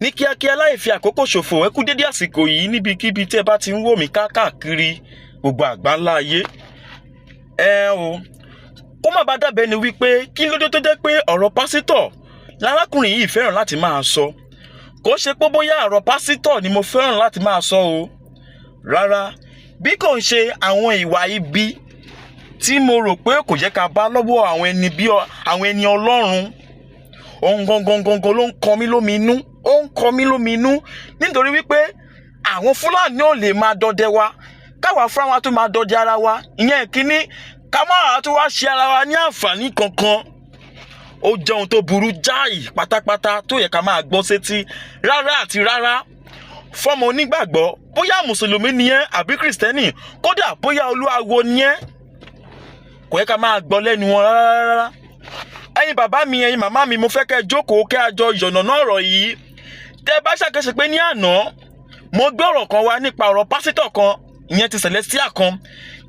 ní kíákíá láì fi àkókò ṣòfò ẹ kú dédé àsìkò yìí níbikíbi tí ẹ bá ti ń wò mí káàkiri gbogbo àgbáńlá ayé. Kó má bàa dàbẹ́ ni wípé kí ló dé tó jẹ́ pé ọ̀rọ̀ pásítọ̀ lárákùnrin yìí fẹ́ràn láti máa sọ. Kò ṣe pé bóyá ọ̀rọ̀ pásítọ̀ ni mo fẹ́ràn láti máa sọ o. Rárá, bí kò ń ṣe àwọn ìwà ibi tí mo rò pé kò jẹ́ ká bá lọ́wọ́ àwọn ẹni Ọlọ́run. Ohun gangan ló ń kọ mí lóminú. Ó ń kọ mí lóminú nítorí wípé àwọn Fúlàní ò lè máa dọdẹ wa káwa fúnra wa tó máa dọdẹ ara wa. Ìyẹn kíní ká máa tó wá ṣe ara wa ní àǹfààní kankan. Ó jẹ́ ohun tó burú jáì pátápátá tó yẹ ká máa gbọ́ sétí rárá àti rárá. Fọ́mọ onígbàgbọ́ bóyá mùsùlùmí ni ẹ́ àbí kìrìsìtẹ́nì kódà bóyá olúawo ni ẹ́ kò yẹ ká máa gbọ́ lẹ́nu wọn rárá. Ẹ̀yin bàbá mi, ẹ̀yin màmá mi, mo fẹ́ kẹ́ jókòó kẹ́ àjọ ìyọ̀nàná ọ̀rọ̀ yìí. Tẹ́ bá ṣàkíyèsí pé ní àná mo gbé ọ̀rọ̀ kan wá nípa ọ̀rọ̀ pásítọ̀ kan, ìyẹn ti Celestial kan,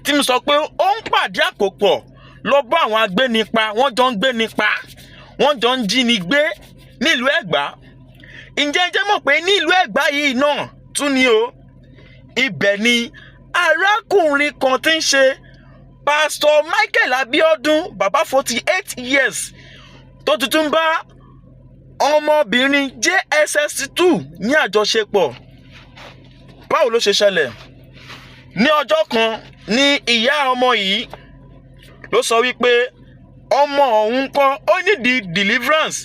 tí mo sọ pé ó ń pàdé àpòpọ̀ lọ bá àwọn agbénipa, wọ́n jọ ń gbénipa, wọ́n jọ ń jíni gbé nílùú Ẹ̀gbá. Ǹjẹ́ ẹ jẹ́ mọ̀ pé ní ìlú Ẹ̀gbá yìí náà tún ni o, ibẹ̀ ni arákùnrin kan tí ń ṣe Pastor Michael Abiodun, bàbá 48 years, tó tuntun bá ọmọbìnrin JSS2 ní àjọṣepọ̀. Báwo ló ṣe ṣẹlẹ̀? Ní ọjọ́ kan ní ìyá ọmọ yìí ló sọ wípé ọmọ òun kan ó ní deliverance.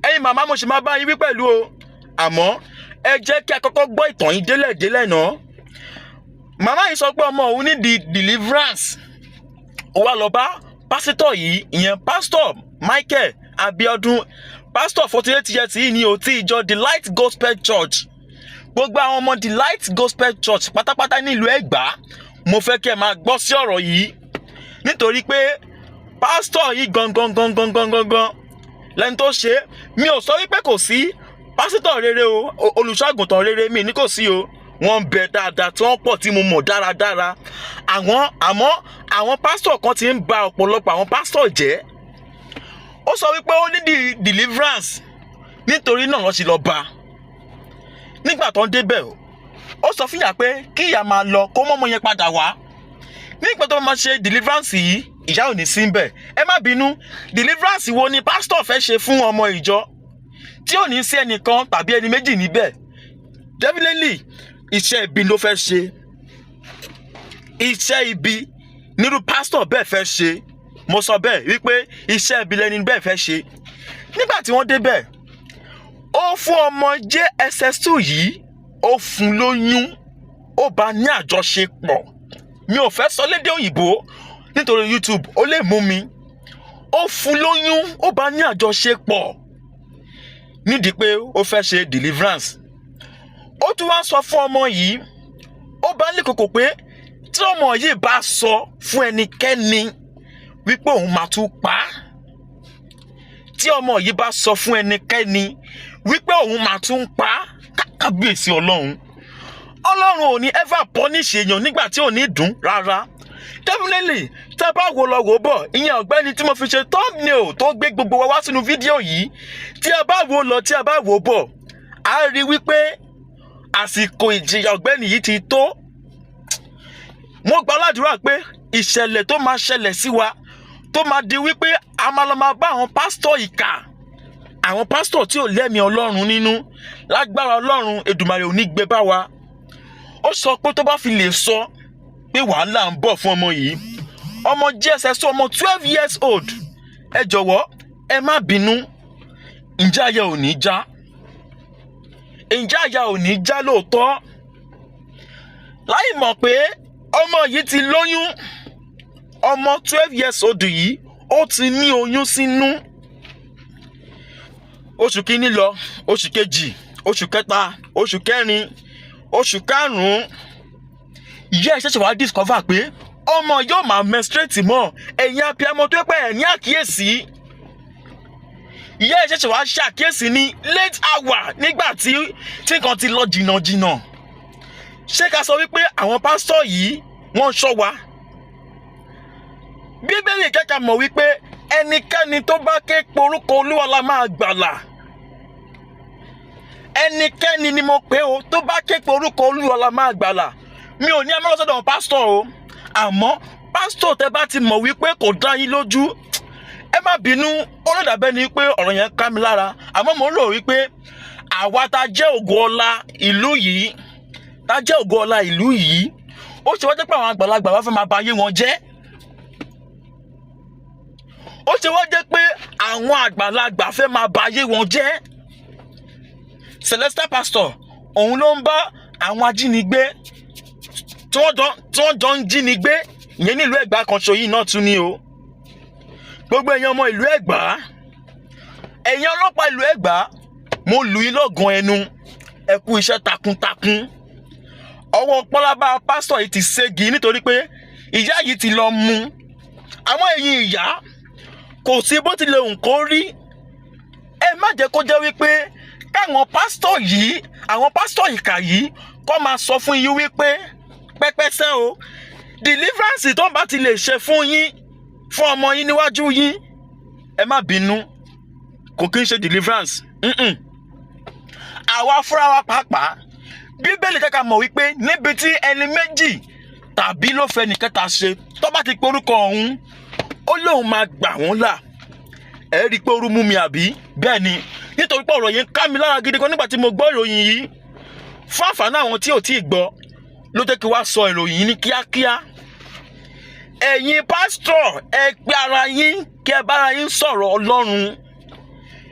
Ẹ̀yin màmá mo sì máa bá yín wí pẹ̀lú o, àmọ́ ẹ jẹ́ kí a kọ́kọ́ gbọ́ ìtàn yìí délẹ̀ náà. Màmá yìí sọ pé ọmọ òun ní deliverance. Ó wá lọ bá pásítọ̀ yìí, ìyẹn Pastor Michael Abiodun, Pastor 48 years yìí ni ó ti ìjọ The Light Gospel Church. Gbogbo àwọn ọmọ The Light Gospel Church pátápátá nílùú Ẹ̀gbá, mo fẹ́ kí ẹ máa gbọ́ sí ọ̀rọ̀ yìí nítorí pé pásítọ̀ yìí gangan lẹ́ni tó ṣe. Mi ò sọ wípé kò sí pásítọ̀ rere o, olùṣọ́àgùntàn rere mi ní kò sí o. Wọ́n bẹ dáadáa tí wọ́n pọ̀ tí mo mọ̀ dáradára. Àmọ́ àwọn pásítọ̀ kan ti ń ba ọ̀pọ̀lọpọ̀ àwọn pásítọ̀ jẹ́. Ó sọ wípé ó ní deliverance, nítorí náà ló ṣe lọ bá. Nígbà tó ń débẹ̀ ó sọ fún ìyá pé kí ìyá máa lọ kó mọ́mọ́ yẹn padà wá. Nígbà tó máa ṣe deliverance yìí, ìyá ò ní sí ńbẹ̀. Ẹ má bínú, deliverance wo ni pásítọ̀ fẹ́ ṣe fún ọmọ ìjọ tí ò ní sí ẹnìkan tàbí ẹni méjì níbẹ̀? Definitely iṣẹ́ ibi ló fẹ́ ṣe. Iṣẹ́ ibi nírú pásítọ̀ bẹ́ẹ̀ fẹ́ ṣe. Mo sọ bẹ́ẹ̀ wípé iṣẹ́ ibi lẹni bẹ́ẹ̀ fẹ́ ṣe. Nígbà tí wọ́n débẹ̀, ó fún ọmọ JSS2 yìí, ó fún lóyún, ó bá ní àjọṣepọ̀. Mi ò fẹ́ sọ lédè òyìnbó nítorí YouTube ó lè mú mi. Ó fún lóyún, ó bá ní àjọṣepọ̀ nídìí pé ó fẹ́ ṣe deliverance. Ó tún wá sọ fún ọmọ yìí, ó bá ní kòkò pé tí ọmọ yìí bá sọ fún ẹnikẹ́ni wípé òun máa tún pa á, tí ọmọ yìí bá sọ fún ẹnikẹ́ni wípé òun máa tún pa á, kábíyèsí Ọlọ́run ò ní ever punish èèyàn nígbà tí ò ní dùn rárá. Definitely tá a bá wo lọ wò bọ̀, ìyẹn ọ̀gbẹ́ni tí mo fi ṣe thumbnail tó gbé gbogbo wa wá sínú fídíò yìí, tí a bá wo lọ tí a bá wò bọ̀, a rí wípé àsìkò ìjìyà ọ̀gbẹ́ni yìí ti tó. Mo gbà ládùúrà pé ìṣẹ̀lẹ̀ tó máa ṣẹlẹ̀ sí wa, tó máa di wípé a máa lọ máa bá àwọn pásítọ̀ ìkà, àwọn pásítọ̀ tí ò lẹ́mìí Ọlọ́run nínú, lágbára Ọlọ́run Èdùmàrè ò ní gbé bá wa. Ó sọ pé tó bá fi lè sọ pé wàhálà ń bọ̀ fún ọmọ yìí, ọmọ JSS, ọmọ 12 years old, ẹ jọ̀wọ́ ẹ má bínú. Ǹjẹ́ àyà ò ní já? Ǹjẹ́ àyà ò ní já lóòótọ́? Láì mọ̀ pé ọmọ yìí ti lóyún, ọmọ 12 years old yìí ó ti ní oyún sínú. Oṣù kìíní lọ, oṣù kejì, oṣù kẹta, oṣù kẹrin, oṣù karùn-ún, ìyá ẹ̀ ṣẹ̀ṣẹ̀ wá discover pé ọmọ yóò máa menstruate mọ́. Ẹ̀yin abiyamọ tó pẹ́ ẹ̀ ní àkíyèsí. Ìyá ẹ̀ ṣẹ̀ṣẹ̀ wá ṣàkíyèsí ní late hour nígbà tí nǹkan ti lọ jìnnà. Ṣé ká sọ wípé àwọn pásítọ̀ yìí wọ́n ṣọ́ wa? Bíbélì jẹ́ ká mọ̀ wípé ẹnikẹ́ni tó bá ké pe orúkọ Olúwa la máa gbàlà. ẹnikẹ́ni ni mo pè o tó bá ké pe orúkọ Olúwa la máa gbàlà. Mi ò ní ẹ má lọ sọ́dọ̀ pásítọ̀ o, àmọ́ pásítọ̀ tẹ́ bá ti mọ̀ wípé kò dá yín lójú, ẹ má bínú, ó lè dàbẹ́ ni pé ọ̀rọ̀ yẹn ká mi lára, àmọ́ mo ń rò wípé àwa tá jẹ́ ògo ọlá ìlú yìí, ó ṣe wá jẹ́ pé àwọn àgbàlagbà wá fẹ́ máa ba ayé wọn jẹ́. Ó ṣe wá jẹ́ pé àwọn àgbàlagbà fẹ́ máa ba ayé wọn jẹ́. Celestial pastor òun ló ń bá àwọn ajínigbé tí wọ́n jọ ń jínigbé ìyẹn nílùú Ẹ̀gbá kan ṣo yìí náà tún ní o. Gbogbo èèyàn ọmọ ìlú Ẹ̀gbá, ẹ̀yin ọlọ́pàá ìlú Ẹ̀gbá, mo lù yín lọ́gàn ẹnu, ẹ kú iṣẹ́ takuntakun. Ọwọ́ pọ́lábà pásítọ̀ yìí ti ségi nítorí pé ìyá yìí ti lọ mú. Àwọn ẹ̀yin ìyá, kò sí bó tilẹ̀ hùn kó rí, ẹ má jẹ́ kó jẹ́ wípé káwọn pásítọ̀ yìí, àwọn pásítọ̀ ìkà yìí kó máa sọ fún yín wípé pẹ́pẹ́sẹ́ o, deliverance tó bá ti lè ṣe fún yín, fún ọmọ yín níwájú yín, ẹ má bínú, kò kí ń ṣe deliverance. Àwa fúnra wa pàápàá, Bíbélì kẹ́kà mọ̀ wípé níbi tí ẹni méjì tàbí ló fẹ́ nìkẹta ṣe, tó bá ti pe orúkọ ọ̀hún, ó lóun máa gbà wọ́n là. Ẹ rí i pé orú mú mi àbí? Bẹ́ẹ̀ ni, nítorí pé ọ̀rọ̀ yẹn ká mi lára gidi gan nígbà tí mo gbọ́ ìròyìn yìí. Fún àǹfààní àwọn tí ò tí ì gbọ́ ló jẹ́ kí wá sọ ìròyìn yìí ní kíákíá. Ẹ̀yin pásítọ̀, ẹ pe ara yín kí ẹ bára yín sọ̀rọ̀ Ọlọ́run.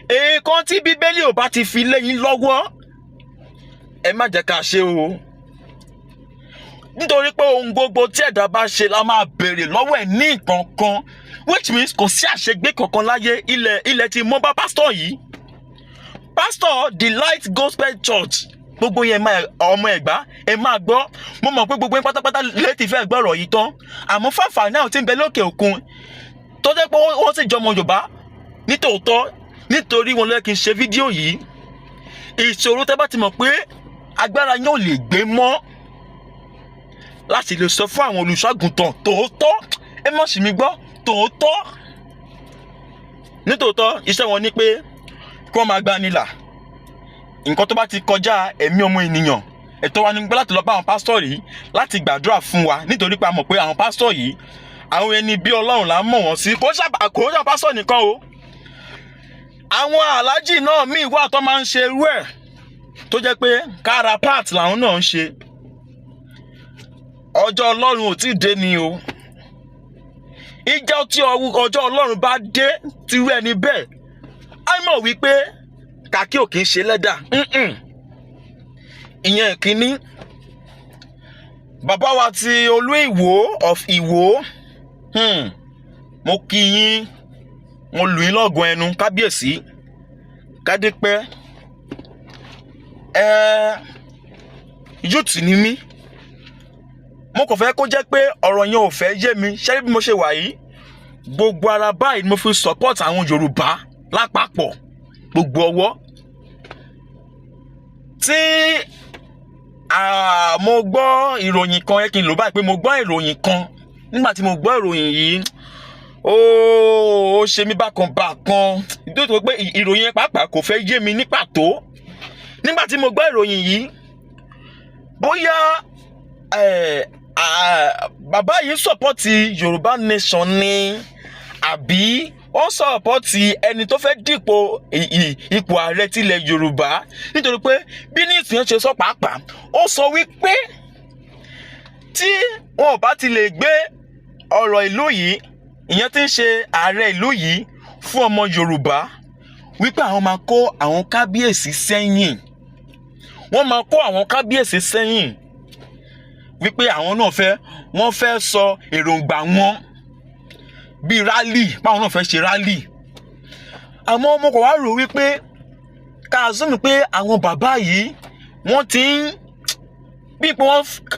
Èèkan tí Bíbélì ò bá ti fi lé yín lọ́wọ́, ẹ má jẹ́ ká ṣe o. Nítorí pé ohun gbogbo tí ẹ̀dá bá ṣe la máa béèrè lọ́wọ́ ẹ̀ ní ìkankan, which means kò sí àṣegbé kankan láyé. Ilẹ̀ ti mọ́ bá pásítọ̀ yìí. Pásítọ̀ Delight Gospel Church, gbogbo yẹn ọmọ Ẹ̀gbá, ẹ máa gbọ́. Mo mọ̀ pé gbogbo yẹn pátápátá létí fẹ́ gbọ́rọ̀ yìí tán, àmọ́ fàǹfààní náà tí ń bẹ lókè òkun tó jẹ́ pé wọ́n sì jọmọ Yorùbá nítòótọ́, nítorí wọn ló yẹ kí n ṣe fídíò yìí. Ìṣòro tẹ́ bá ti mọ̀ pé agbára yín ò lè gbé mọ́ láti lè sọ fún àwọn olùṣọ́àgùntàn tòótọ́, ẹ má ṣì mí gbọ́, tòótọ́. Nítòótọ́ iṣẹ́ wọn ni pé kí wọ́n máa gbá nílà. Nǹkan tó bá ti kọjá ẹ̀mí ọmọ ènìyàn, ẹ̀tọ́ wa ni gbé láti lọ bá àwọn pásítọ̀ yìí láti gbàdúrà fún wa, nítorí pé a mọ̀ pé àwọn pásítọ̀ yìí, àwọn ẹni bí Ọlọ́run là ń mọ̀ wọ́n sí. Kò ṣe pásítọ̀ nìkan o, àwọn aláàjì náà míì wà tó máa ń ṣe irú ẹ̀, tó jẹ́ pé kára part làwọn náà ń ṣe. Ọjọ́ Ọlọ́run ò tí ì dé ni o. Ìjọ tí ọjọ́ Ọlọ́run bá dé tirú ẹni bẹ́ẹ̀, á mọ̀ wípé kàkí ò kì í ṣe lẹ́dà. Ìyẹn kínní. Bàbá wa ti Olú Ìwó of Ìwó, mo kí yín, mo lù yín lọ́gàn ẹnu, kábíyèsí, kádépẹ́. Youth ni mí, mo kàn fẹ́ kó jẹ́ pé ọ̀rọ̀ yẹn ò fẹ́ yé mi. Ṣé bí mo ṣe wà yìí, gbogbo ara báyìí mo fi support àwọn Yorùbá lápapọ̀, gbogbo ọwọ́. Tí mo gbọ́ ìròyìn kan, yẹ kí n lò báyìí pé mo gbọ́ ìròyìn kan. Nígbà tí mo gbọ́ ìròyìn yìí, ó ṣe mí bákan nítorí pé ìròyìn yẹn pàápàá kò fẹ́ yé mi ní pàtó. Nígbà tí mo gbọ́ ìròyìn yìí, bóyá bàbá yìí sọ̀pọ̀tì Yorùbá nation ni àbí ó sọ̀pọ̀tì ẹni tó fẹ́ dípò ipò ààrẹ tilẹ̀ Yorùbá. Nítorí pé bí ní ìsìn ṣe sọ pàápàá, ó sọ wípé tí wọn ò bá ti lè gbé ọ̀rọ̀ ìlú yìí, ìyẹn tí ń ṣe ààrẹ ìlú yìí, fún ọmọ Yorùbá, wípé àwọn máa kó àwọn kábíyèsí sẹ́yìn. Wọ́n máa kó àwọn kábíyèsí sẹ́yìn wípé àwọn náà wọ́n fẹ́ sọ èròǹgbà wọn bíi rálì, báwọn náà fẹ́ ṣe rálì. Àmọ́ mo kò wá rò wípé káàzúmù pé àwọn bàbá yìí wọ́n ti ń bí pé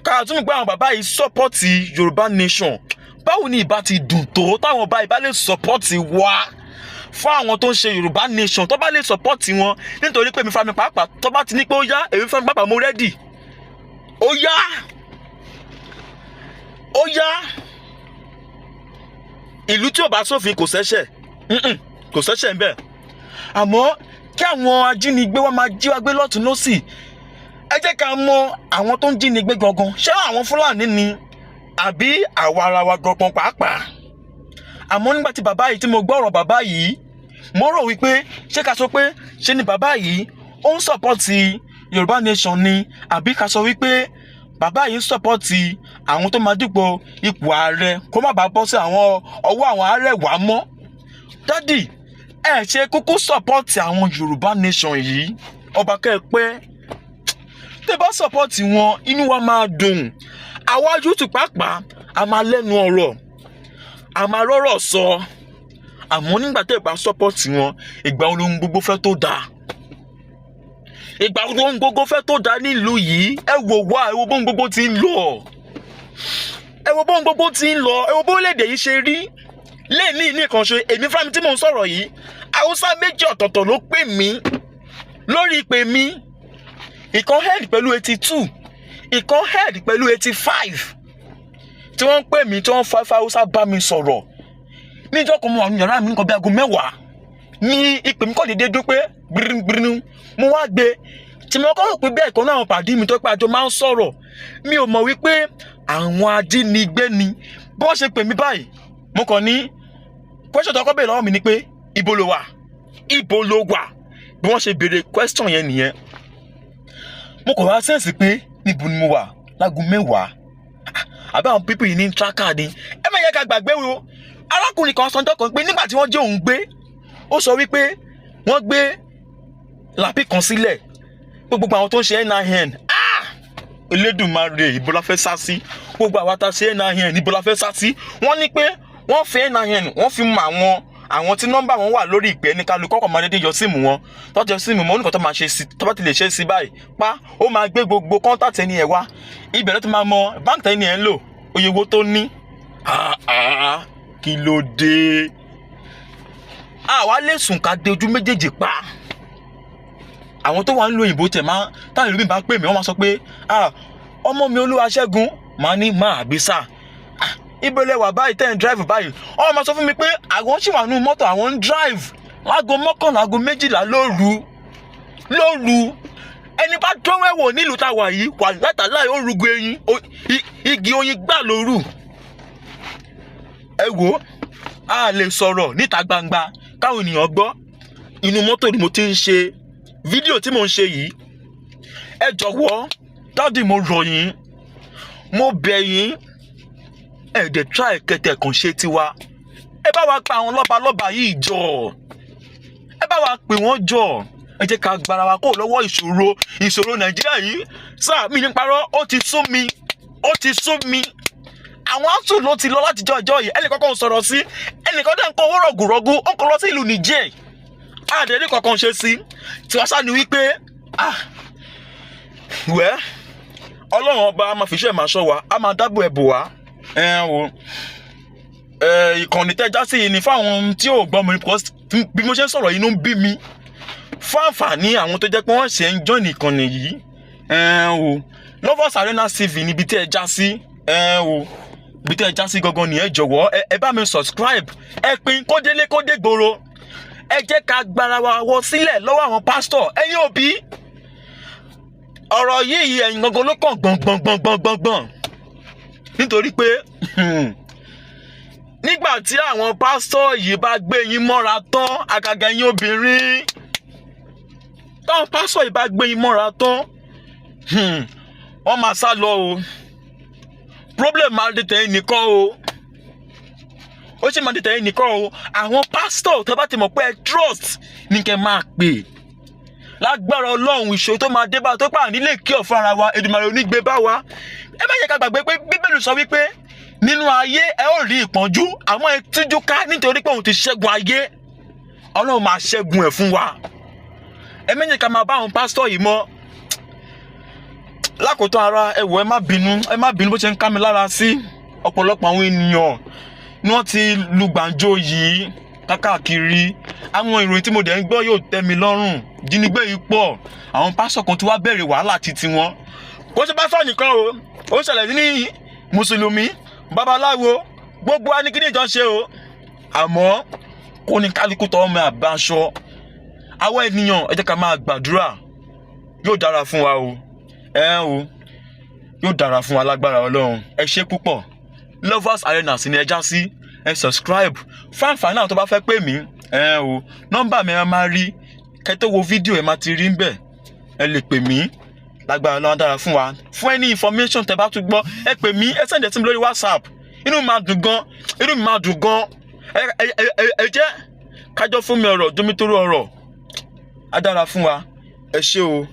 káàzúmù pé àwọn bàbá yìí sọ́pọ̀tì Yorùbá nation. Báwo ni ìbá ti dùn tó táwọn bá lè sọ́pọ̀tì wa fún àwọn tó ń ṣe Yorùbá nation, tó bá lè sọ́pọ̀tì wọn. Nítorí pé mi fami pàápàá, tó bá ti ní pé ó yá, èmi fami pàápàá mo rẹ́dì. Ó yá, ìlú tí ò bá sófin kò ṣẹ̀ṣẹ̀, kò ṣẹ̀ṣẹ̀ ń bẹ̀. Àmọ́ kí àwọn ajínigbé wá máa jí wa gbé lọ́tùn lósì. Ẹ jẹ́ ká mọ àwọn tó ń jínigbé gangan, ṣé àwọn Fúlàní ni àbí àwa ara wa gangan pàápàá. Àmọ́ nígbà tí bàbá yìí tí mo gbọ́ ọ̀rọ̀ bàbá yìí, mo rò wípé ṣé ká sọ pé ṣé ni bàbá yìí ó ń sọ̀pọ̀tì Yorùbá nation ni àbí ká sọ wípé bàbá yìí ń sọ̀pọ̀tì àwọn tó máa dìbò ipò ààrẹ kó má bàa bọ́ sí àwọn ọwọ́ àwọn Arẹwà mọ́. Dádì, ẹ ṣe kúkú sọ̀pọ̀tì àwọn Yorùbá nation yìí, ọba kẹ́ẹ̀pẹ́. Tẹ́ bá sọ̀pọ̀tì wọn, inú wa máa dùn. Àwa YouTube pàápàá a máa lẹ́nu ọ̀rọ̀, a máa rọ́rọ̀ sọ. Àmọ́ nígbà tẹ́ bá sọ̀pọ̀tì wọn, ìgbà ohun gbogbo fẹ́ tó dáa. Ìgbà ohun gbogbo fẹ́ tó dáa nílùú yìí. Ẹ wò wá, ẹ wo bóhun gbogbo ti ń lọ. Ẹ wo bóhun gbogbo ti ń lọ. Ẹ wo bórílẹ̀-èdè yìí ṣe rí. Lẹ́ẹ̀ni nìkan ṣe, èmi fúnra mi tí mò ń sọ̀rọ̀ yìí, Haúsá méjì ọ̀tọ̀ọ̀tọ̀ ló pè mí lórí ìpè mi. Ìkan head pẹ̀lú 82, ìkan head pẹ̀lú 85. Tí wọ́n ń pè mí tí wọ́n fa Haúsá bá mi sọ̀rọ̀. Ní ìjọ́ kan mo wà ní yàrá mi nǹkan bí aago 10 ní ìpè mi kọ́ dédé dún pé gbìrìngbìrìn. Mo wá gbé tí mo kọ́ rò pé bẹ́ẹ̀ kan náà àwọn pàdé mi tó pé àjọ máa ń sọ̀rọ̀. Mi ò mọ̀ wípé àwọn ajínigbé ni. Bí wọ́n ṣe pè mí báyìí, mo kàn ní question tó kọ́ bèèrè lọ́wọ́ mi ni pé ibo lo wà? Ibo lo wà? Bí wọ́n ṣe béèrè question yẹn nìyẹn. Mo kàn wá sense pé níbo ni mo wà láago 10. Àbí àwọn people yìí ní tracker ni. Ẹ má yẹ ká gbàgbé o. Arákùnrin kan sọjọ́ kan pé nígbà tí wọ́n jẹ́ òun gbé, ó sọ wípé wọ́n gbé làpí kan sílẹ̀ pé gbogbo àwọn tó ń ṣe NIN. Elédùmarè, ibo la fẹ́ sá sí? Gbogbo àwa tá ṣe NIN, ibo la fẹ́ sá sí? Wọ́n ní pé wọ́n fi NIN, wọ́n fi mọ àwọn tí nọ́mbà wọn wà lórí ìpè ní kálukú kọ̀ọ̀kan máa dédé yọ síìmù wọn. Tọ́jú síìmù wọn, oníkan tó máa ṣe sí, tó bá ti lè ṣe sí báyìí, ó máa gbé gbogbo kọ́ńtàtì ẹni ẹ̀ wá. Ibẹ̀ ló ti máa mọ báńkì tẹ́ni ẹ̀ ń lò, oye owó tó ní. Kí ló dé? Àwa lè sùn ká de ojú méjèèjì pa. Àwọn tó wà ń lo òyìnbó tẹ̀ máa, táwọn ìlú mi bá pè mí, wọ́n máa sọ pé ọmọ mi Olúwaṣẹ́gun, máa ní máa bí sá. Ibo lẹ wà báyìí tẹ́ ń drive báyìí? Ó máa sọ fún mi pé àwọn ṣì wà nínú mọ́tò, àwọn ń drive láago 11, aago 12 lóru. Ẹni bá dánwò ẹ̀wò nílùú tá a wà yìí, wà látàláì ó rugo eyín, igi oyin gbà lóru. Ẹ wò, a lè sọ̀rọ̀ níta gbangba káwọn ènìyàn gbọ́. Inú mọ́tò ni mo ti ń ṣe fídíò tí mò ń ṣe yìí. Ẹ jọ̀wọ́, dádì, mo rọ̀ yín, mo bẹ̀ yín, ẹ dẹ̀ try kẹtẹ̀ kan ṣe tiwa. Ẹ bá wa pa àwọn lọ́balọ́ba yìí jọ. Ẹ bá wa pè wọ́n jọ. Ẹ jẹ́ ká gbára wa kó lọ́wọ́ ìṣòro Nàìjíríà yìí. Sáà mi ní parọ́, ó ti sú mi. Àwọn àtún ló ti lọ láti ọjọ́ yìí. Ẹnì kankan sọ̀rọ̀ sí. Ẹnì kan dẹ̀ ń kọ́ owó rọ̀gùrọ̀gù. Ó kọ́ lọ sí ìlú Niger. Àdéhùn kankan ṣe sí. Tí wọ́n sá ni wípé Ọlọ́run ọba máa fi iṣẹ́ máa ṣọ́ wa. A máa dábò ẹ̀bù wa. Ìkànnì tẹ́já sí yìí ni fáwọn tí ò gbọ́ mi, because bí mo ṣe ń sọ̀rọ̀ inú ń bí mi. Fún àǹfààní àwọn tó jẹ́ pé wọ́n ṣe ń join ìkànnì yìí. Lovers Arena TV níbi tí ẹ já sí. Bí tẹ́ ẹ já sí gangan ni ẹ jọ̀wọ́ ẹ bá mi subscribe, ẹ pín kó délé kó dé gbòòrò. Ẹ jẹ́ ká gbára wa wọ sílẹ̀ lọ́wọ́ àwọn pásítọ̀. Ẹ̀yin òbí, ọ̀rọ̀ yìí ẹ̀yin gangan ló kàn gbọ̀ngbọ̀ngbọ̀ngbọ̀ngbọ̀n. Nítorí pé nígbà tí àwọn pásítọ̀ yìí bá gbé yín mọ́ra tán, àgàgà yín obìnrin, táwọn pásítọ̀ yìí bá gbé yín mọ́ra tán, wọ́n máa sá lọ o. Problem máa dé tẹ̀yìn nìkan o. Ó sì máa dé tẹ̀yìn nìkan o. Àwọn pásítọ̀ tó bá ti mọ̀ pé ẹ trust ní kẹ́ máa pè. Lágbára Ọlọ́run, ìṣòro tó máa dé bá tó pà nílé kí ọ̀fọ̀ ara wa, Èdùmàrè onígbé bá wa. Ẹ má yẹ ká gbàgbé pé Bíbélì sọ wípé nínú ayé ẹ ó rí ìpọ́njú, àmọ́ ẹ tújú ká nítorí pé òun ti ṣẹ́gun ayé. Ọlọ́run máa ṣẹ́gun ẹ̀ fún wa. Ẹ má yẹ ká máa bá àwọn pásítọ̀ yìí mọ́. Lákòótán ara, ẹ wò, ẹ má bínú bó ṣe ń ká mi lára sí. Ọ̀pọ̀lọpọ̀ àwọn ènìyàn ni wọ́n ti lu gbàǹjo yìí káàkiri. Àwọn ìròyìn tí mo dẹ̀ ń gbọ́ yóò tẹ́ mi lọ́rùn. Jínigbé yìí pọ̀. Àwọn pásítọ̀ kan tí wá bẹ̀rẹ̀ wàhálà títí wọn. Kò sí pásítọ̀ nìkan o. Ó ń ṣẹlẹ̀ ní Mùsùlùmí, babaláwo, gbogbo wa ní kí ni ìjọ ṣe o. Àmọ́ kò ní kálukú tọ́ ọmọ àbáṣọ. àwọn ènìyàn ẹ jẹ́ ká máa gbàdúrà yóò dára fún wa o yóò dára fún wa lágbára Ọlọ́run. Ẹ ṣé púpọ̀. Lovers Arena sì ni ẹ já sí, ẹ subscribe fún àǹfààní àwọn tó bá fẹ́ pè mí. Nọ́mbà mi ẹ máa rí kẹ́ tó wo fídíò ẹ máa ti rí ńbẹ̀, ẹ lè pè mí lágbára Ọlọ́run dára fún wa. Fún any information tẹ́ bá tún gbọ́ ẹ pè mí, ẹ send sí mi lórí WhatsApp. Inú mi máa dùn gan. Ẹ jẹ́ kájọ fún mi ọ̀rọ̀ jómitóró ọ̀rọ̀ á dára fún wa. Ẹ ṣé o.